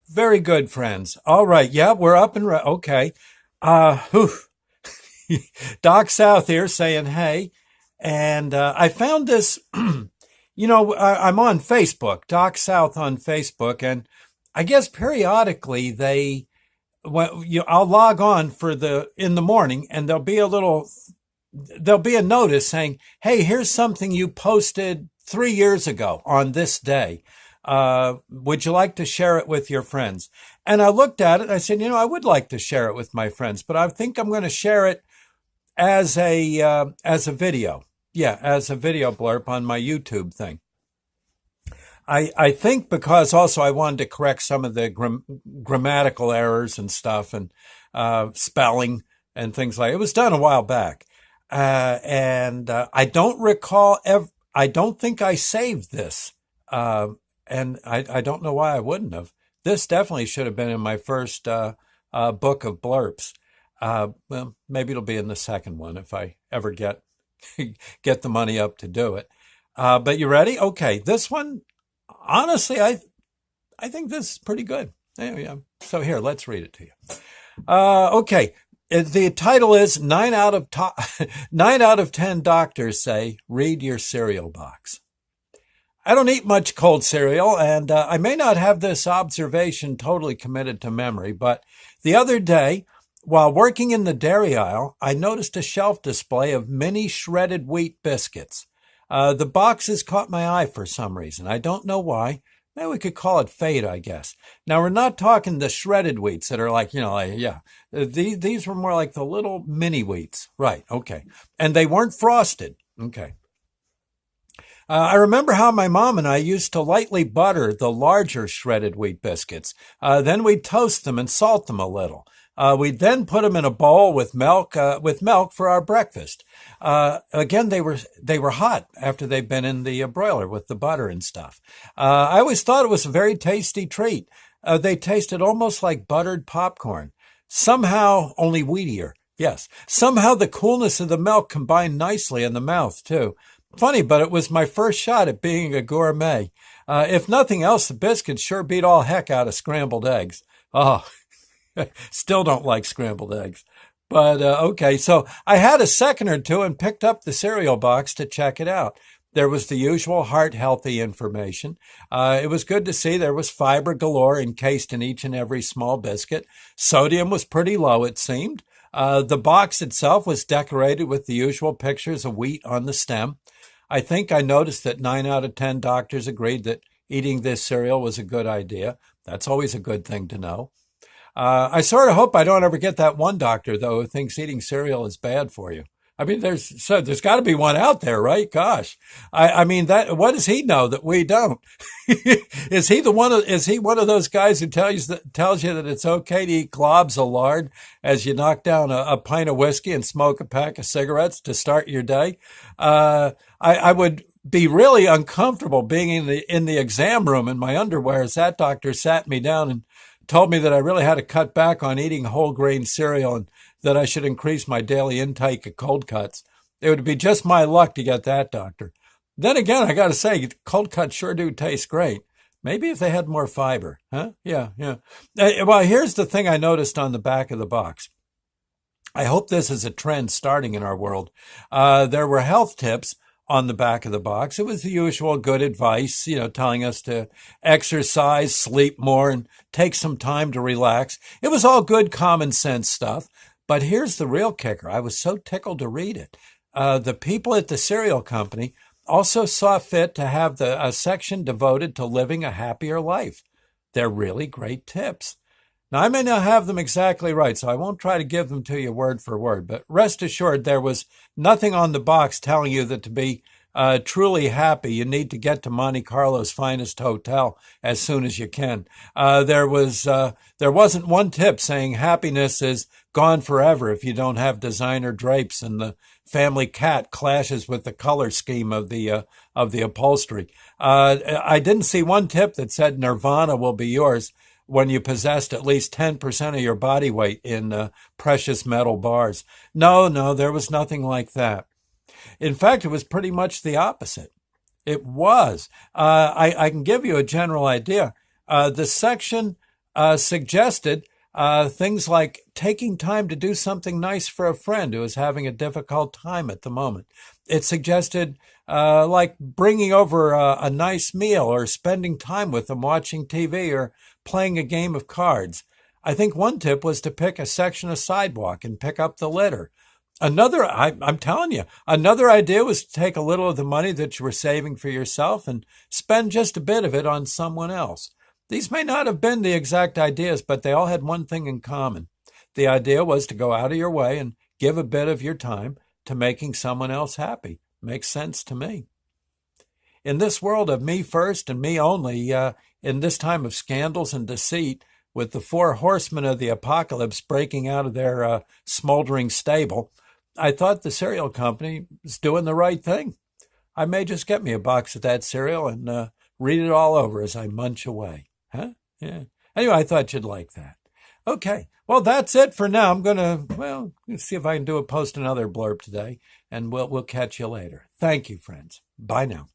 Very good, friends. All right. Yeah, we're up and okay. Whew. Doc South here saying hey, and I found this. I'm on Facebook, Doc South on Facebook, and I guess periodically I'll log on for in the morning, and there'll be a notice saying, "Hey, here's something you posted 3 years ago on this day. Would you like to share it with your friends?" And I looked at it. And I said, I would like to share it with my friends, but I think I'm going to share it as a video. Yeah, as a video blurb on my YouTube thing. I think because also I wanted to correct some of the grammatical errors and stuff and spelling and things like it was done a while back. And I don't recall, I don't think I saved this. And I don't know why I wouldn't have. This definitely should have been in my first book of blurps. Well, maybe it'll be in the second one if I ever get the money up to do it. But you ready? Okay, this one, honestly, I think this is pretty good. Yeah. So here, let's read it to you. Okay, the title is 9 out of 10 doctors say read your cereal box. I don't eat much cold cereal, and I may not have this observation totally committed to memory, but the other day, while working in the dairy aisle, I noticed a shelf display of mini shredded wheat biscuits. The boxes caught my eye for some reason. I don't know why. Maybe we could call it fate, I guess. Now, we're not talking the shredded wheats that are yeah. These were more like the little mini wheats. Right, okay. And they weren't frosted. Okay. I remember how my mom and I used to lightly butter the larger shredded wheat biscuits. Then we'd toast them and salt them a little. We'd then put them in a bowl with milk for our breakfast. Again, they were hot after they'd been in the broiler with the butter and stuff. I always thought it was a very tasty treat. They tasted almost like buttered popcorn. Somehow, only wheatier. Yes. Somehow the coolness of the milk combined nicely in the mouth, too. Funny, but it was my first shot at being a gourmet. If nothing else, the biscuits sure beat all heck out of scrambled eggs. Oh, still don't like scrambled eggs. But okay, so I had a second or two and picked up the cereal box to check it out. There was the usual heart-healthy information. It was good to see there was fiber galore encased in each and every small biscuit. Sodium was pretty low, it seemed. The box itself was decorated with the usual pictures of wheat on the stem. I think I noticed that 9 out of 10 doctors agreed that eating this cereal was a good idea. That's always a good thing to know. I sort of hope I don't ever get that one doctor, though, who thinks eating cereal is bad for you. I mean, there's got to be one out there, right? Gosh, I mean what does he know that we don't? Is he one of those guys who tells you that it's okay to eat globs of lard as you knock down a pint of whiskey and smoke a pack of cigarettes to start your day? I would be really uncomfortable being in the exam room in my underwear as that doctor sat me down and told me that I really had to cut back on eating whole grain cereal and that I should increase my daily intake of cold cuts. It would be just my luck to get that doctor. Then again, I got to say, cold cuts sure do taste great. Maybe if they had more fiber, huh? Yeah. Well, here's the thing I noticed on the back of the box. I hope this is a trend starting in our world. There were health tips on the back of the box. It was the usual good advice, telling us to exercise, sleep more, and take some time to relax. It was all good common sense stuff. But here's the real kicker. I was so tickled to read it. The people at the cereal company also saw fit to have a section devoted to living a happier life. They're really great tips. Now, I may not have them exactly right, so I won't try to give them to you word for word, but rest assured there was nothing on the box telling you that to be truly happy, you need to get to Monte Carlo's finest hotel as soon as you can. There wasn't one tip saying happiness is gone forever if you don't have designer drapes and the family cat clashes with the color scheme of the upholstery. I didn't see one tip that said nirvana will be yours when you possessed at least 10% of your body weight in precious metal bars. No, there was nothing like that. In fact, it was pretty much the opposite. It was. I can give you a general idea. The section suggested things like taking time to do something nice for a friend who is having a difficult time at the moment. It suggested like bringing over a nice meal or spending time with them watching TV or playing a game of cards. I think one tip was to pick a section of sidewalk and pick up the litter. I'm telling you, another idea was to take a little of the money that you were saving for yourself and spend just a bit of it on someone else. These may not have been the exact ideas, but they all had one thing in common. The idea was to go out of your way and give a bit of your time to making someone else happy. Makes sense to me. In this world of me first and me only, in this time of scandals and deceit, with the four horsemen of the apocalypse breaking out of their smoldering stable, I thought the cereal company was doing the right thing. I may just get me a box of that cereal and read it all over as I munch away. Huh? Yeah. Anyway, I thought you'd like that. Okay. Well, that's it for now. I'm going to, see if I can post another blurb today, and we'll catch you later. Thank you, friends. Bye now.